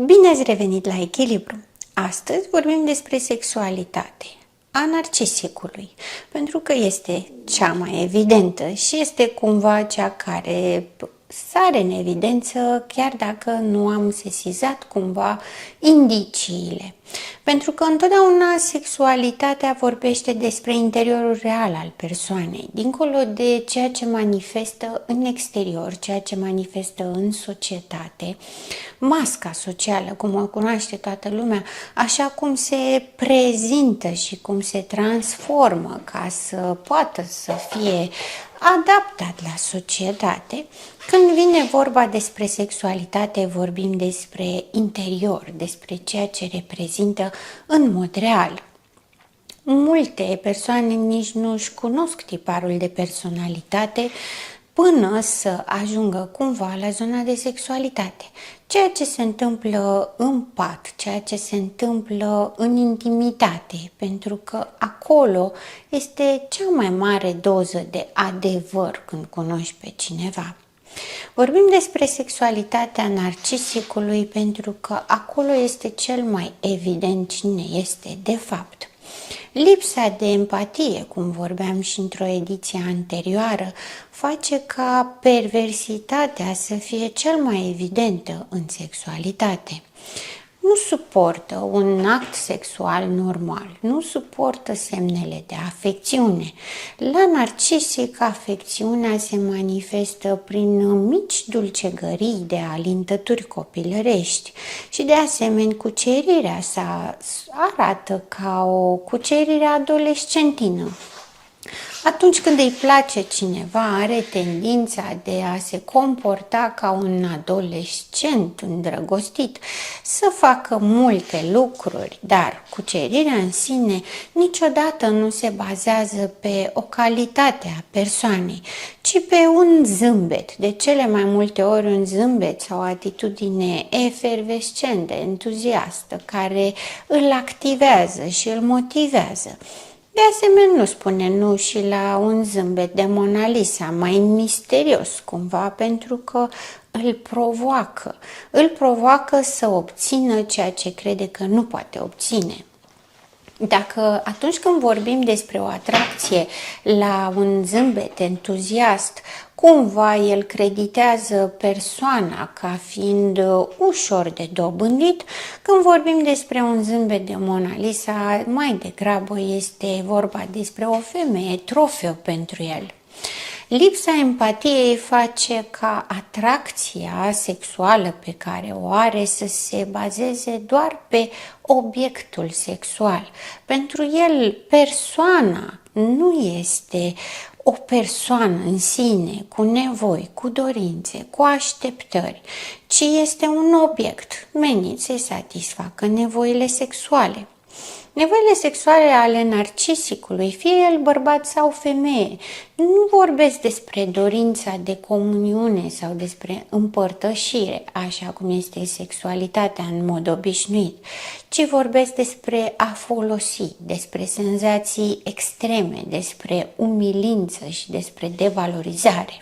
Bine ați revenit la Echilibru! Astăzi vorbim despre sexualitate a narcisicului, pentru că este cea mai evidentă și este cumva cea care sare în evidență, chiar dacă nu am sesizat cumva indiciile. Pentru că întotdeauna sexualitatea vorbește despre interiorul real al persoanei, dincolo de ceea ce manifestă în exterior, ceea ce manifestă în societate, masca socială, cum o cunoaște toată lumea, așa cum se prezintă și cum se transformă ca să poată să fie adaptat la societate. Când vine vorba despre sexualitate, vorbim despre interior, despre ceea ce reprezintă în mod real. Multe persoane nici nu își cunosc tiparul de personalitate până să ajungă cumva la zona de sexualitate. Ceea ce se întâmplă în pat, ceea ce se întâmplă în intimitate, pentru că acolo este cea mai mare doză de adevăr când cunoști pe cineva. Vorbim despre sexualitatea narcisicului pentru că acolo este cel mai evident cine este de fapt. Lipsa de empatie, cum vorbeam și într-o ediție anterioară, face ca perversitatea să fie cel mai evidentă în sexualitate. Nu suportă un act sexual normal, nu suportă semnele de afecțiune. La narcisic, afecțiunea se manifestă prin mici dulcegării de alintături copilărești și de asemenea cucerirea sa arată ca o cucerire adolescentină. Atunci când îi place cineva, are tendința de a se comporta ca un adolescent îndrăgostit, să facă multe lucruri, dar cucerirea în sine niciodată nu se bazează pe o calitate a persoanei, ci pe un zâmbet, de cele mai multe ori un zâmbet sau o atitudine efervescentă, entuziastă, care îl activează și îl motivează. De asemenea, nu spune nu și la un zâmbet de Mona Lisa, mai misterios cumva, pentru că îl provoacă să obțină ceea ce crede că nu poate obține. Dacă atunci când vorbim despre o atracție la un zâmbet entuziast, cumva el creditează persoana ca fiind ușor de dobândit, când vorbim despre un zâmbet de Mona Lisa, mai degrabă este vorba despre o femeie trofeu pentru el. Lipsa empatiei face ca atracția sexuală pe care o are să se bazeze doar pe obiectul sexual. Pentru el, persoana nu este o persoană în sine, cu nevoi, cu dorințe, cu așteptări, ci este un obiect menit să-i satisfacă nevoile sexuale. Nevoile sexuale ale narcisicului, fie el bărbat sau femeie, nu vorbesc despre dorința de comuniune sau despre împărtășire, așa cum este sexualitatea în mod obișnuit, ci vorbesc despre a folosi, despre senzații extreme, despre umilință și despre devalorizare.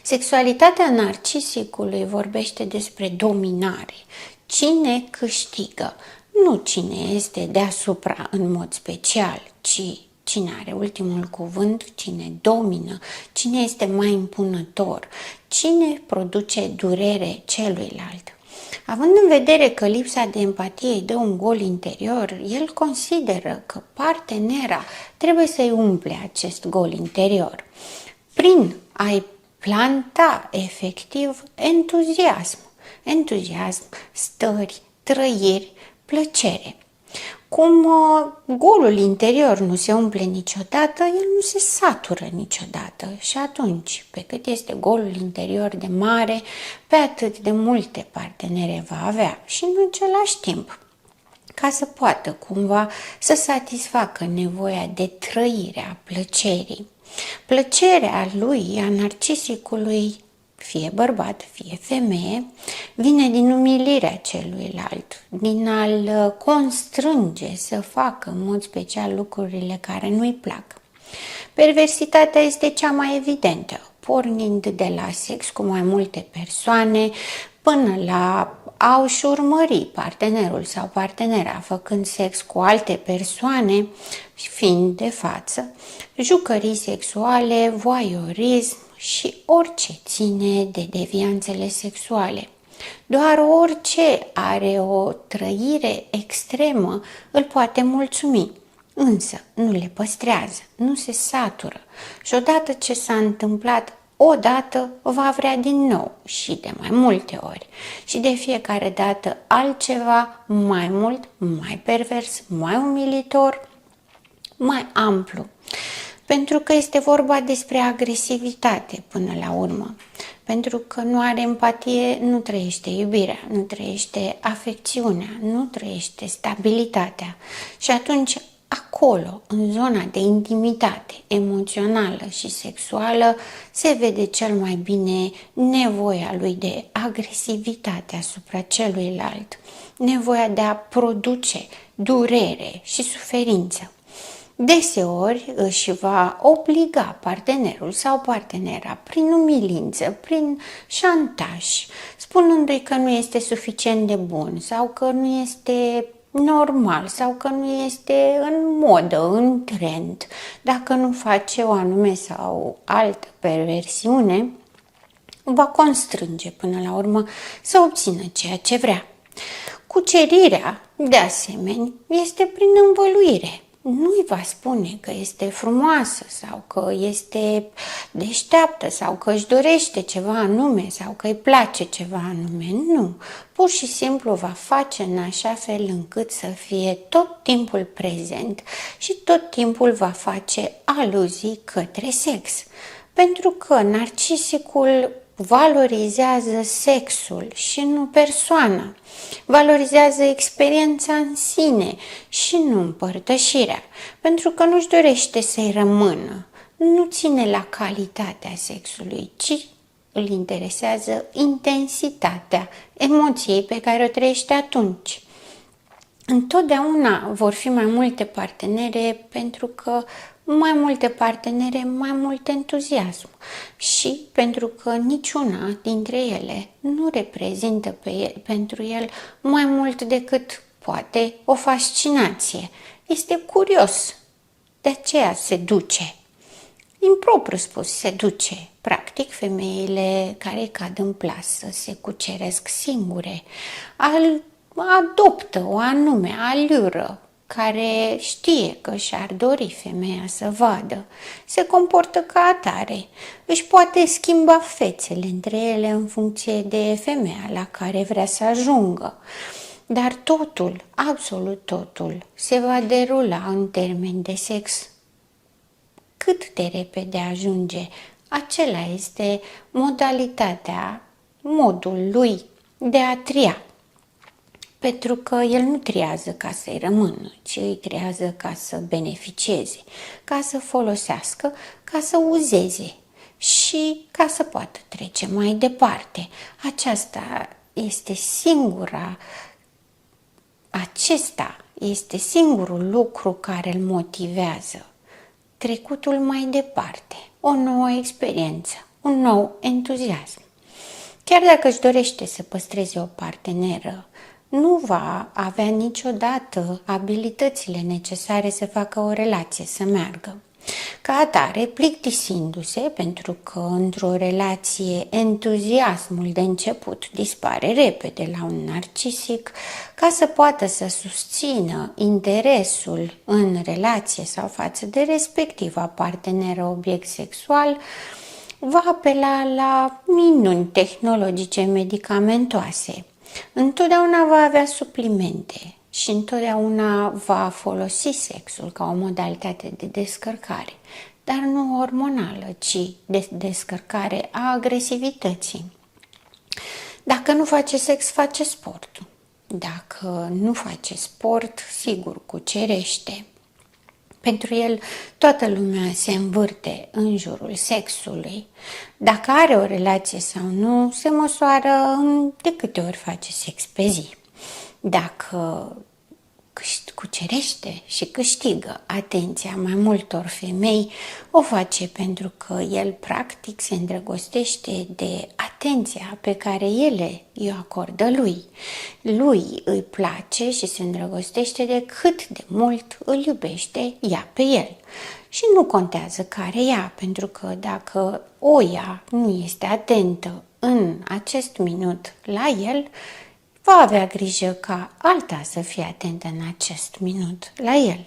Sexualitatea narcisicului vorbește despre dominare. Cine câștigă? Nu cine este deasupra în mod special, ci cine are ultimul cuvânt, cine domină, cine este mai impunător, cine produce durere celuilalt. Având în vedere că lipsa de empatie îi dă un gol interior, el consideră că partenera trebuie să-i umple acest gol interior prin a-i planta efectiv entuziasm, stări, trăiri, plăcere. Cum golul interior nu se umple niciodată, el nu se satură niciodată și atunci, pe cât este golul interior de mare, pe atât de multe partenere va avea și în același timp, ca să poată cumva să satisfacă nevoia de trăire a plăcerii. Plăcerea lui, a narcisicului, fie bărbat, fie femeie, vine din umilirea celuilalt, din a-l constrânge să facă în mod special lucrurile care nu-i plac. Perversitatea este cea mai evidentă, pornind de la sex cu mai multe persoane până la a-și urmări partenerul sau partenera făcând sex cu alte persoane, fiind de față, jucării sexuale, voyeurism și orice ține de devianțele sexuale. Doar orice are o trăire extremă îl poate mulțumi, însă nu le păstrează, nu se satură și odată ce s-a întâmplat, odată va vrea din nou și de mai multe ori și de fiecare dată altceva mai mult, mai pervers, mai umilitor, mai amplu. Pentru că este vorba despre agresivitate până la urmă. Pentru că nu are empatie, nu trăiește iubirea, nu trăiește afecțiunea, nu trăiește stabilitatea. Și atunci, acolo, în zona de intimitate emoțională și sexuală, se vede cel mai bine nevoia lui de agresivitate asupra celuilalt, nevoia de a produce durere și suferință. Deseori își va obliga partenerul sau partenera prin umilință, prin șantaj, spunându-i că nu este suficient de bun sau că nu este normal sau că nu este în modă, în trend. Dacă nu face o anume sau altă perversiune, va constrânge până la urmă să obțină ceea ce vrea. Cucerirea, de asemenea, este prin învăluire. Nu-i va spune că este frumoasă sau că este deșteaptă sau că își dorește ceva anume sau că îi place ceva anume. Nu. Pur și simplu va face în așa fel încât să fie tot timpul prezent și tot timpul va face aluzii către sex. Pentru că narcisicul valorizează sexul și nu persoana. Valorizează experiența în sine și nu împărtășirea, pentru că nu-și dorește să-i rămână. Nu ține la calitatea sexului, ci îl interesează intensitatea emoției pe care o trăiește atunci. Întotdeauna vor fi mai multe partenere pentru că mai multe partenere, mai mult entuziasm și pentru că niciuna dintre ele nu reprezintă pentru el mai mult decât poate o fascinație. Este curios, de aceea se duce. Impropriu spus, se duce. Practic, femeile care cad în plasă se cuceresc singure, adoptă o anume alură care știe că și-ar dori femeia să vadă, se comportă ca atare, își poate schimba fețele între ele în funcție de femeia la care vrea să ajungă. Dar totul, absolut totul, se va derula în termeni de sex. Cât de repede ajunge, acela este modul lui de a tria. Pentru că el nu triază ca să-i rămână, ci îi triază ca să beneficieze, ca să folosească, ca să uzeze și ca să poată trece mai departe. Acesta este singurul lucru care îl motivează. Trecutul mai departe, o nouă experiență, un nou entuziasm. Chiar dacă își dorește să păstreze o parteneră, nu va avea niciodată abilitățile necesare să facă o relație să meargă. Ca atare, plictisindu-se, pentru că într-o relație entuziasmul de început dispare repede la un narcisic, ca să poată să susțină interesul în relație sau față de respectiva parteneră obiect sexual, va apela la minuni tehnologice medicamentoase. Întotdeauna va avea suplimente și întotdeauna va folosi sexul ca o modalitate de descărcare, dar nu hormonală, ci de descărcare a agresivității. Dacă nu face sex, face sport. Dacă nu face sport, sigur cucerește. Pentru el, toată lumea se învârte în jurul sexului. Dacă are o relație sau nu, se măsoară de câte ori face sex pe zi. Dacă cucerește și câștigă atenția mai multor femei, o face pentru că el practic se îndrăgostește de atenția pe care ele îi acordă lui. Lui îi place și se îndrăgostește de cât de mult îl iubește ea pe el. Și nu contează care ea, pentru că dacă o ea nu este atentă în acest minut la el, va avea grijă ca alta să fie atentă în acest minut la el.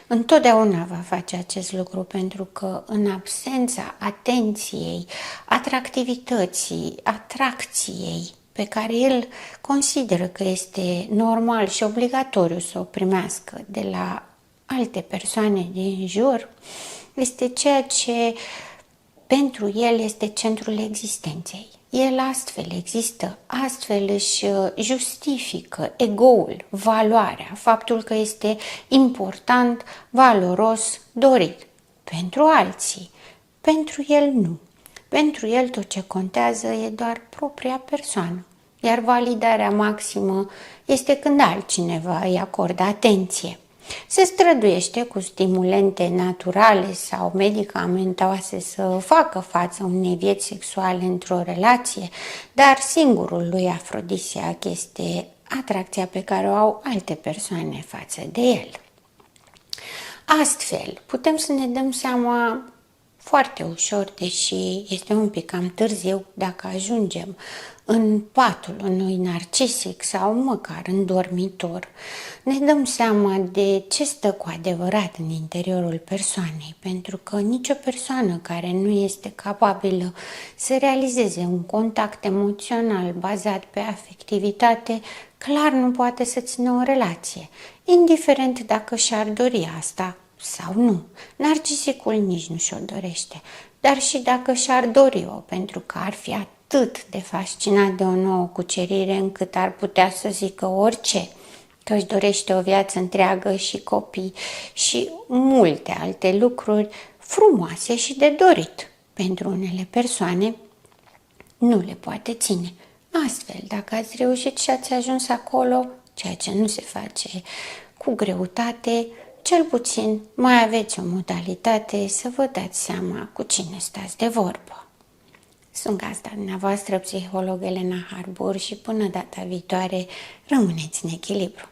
Întotdeauna va face acest lucru pentru că în absența atenției, atractivității, atracției pe care el consideră că este normal și obligatoriu să o primească de la alte persoane din jur, este ceea ce pentru el este centrul existenței. El astfel există, astfel își justifică ego-ul, valoarea, faptul că este important, valoros, dorit. Pentru alții, pentru el nu. Pentru el tot ce contează e doar propria persoană, iar validarea maximă este când altcineva îi acordă atenție. Se străduiește cu stimulente naturale sau medicamentoase să facă față unei vieți sexuale într-o relație, dar singurul lui afrodisiac este atracția pe care o au alte persoane față de el. Astfel, putem să ne dăm seama foarte ușor, deși este un pic cam târziu, dacă ajungem în patul unui narcisic sau măcar în dormitor, ne dăm seama de ce stă cu adevărat în interiorul persoanei, pentru că nicio persoană care nu este capabilă să realizeze un contact emoțional bazat pe afectivitate, clar nu poate să țină o relație, indiferent dacă și-ar dori asta sau nu. Narcisicul nici nu și-o dorește, dar și dacă și-ar dori-o, pentru că ar fi atât de fascinat de o nouă cucerire încât ar putea să zică orice, că își dorește o viață întreagă și copii și multe alte lucruri frumoase și de dorit. Pentru unele persoane nu le poate ține. Astfel, dacă ați reușit și ați ajuns acolo, ceea ce nu se face cu greutate, cel puțin mai aveți o modalitate să vă dați seama cu cine stați de vorbă. Sunt gazda dumneavoastră, psiholog Elena Harbor, și până data viitoare, rămâneți în echilibru.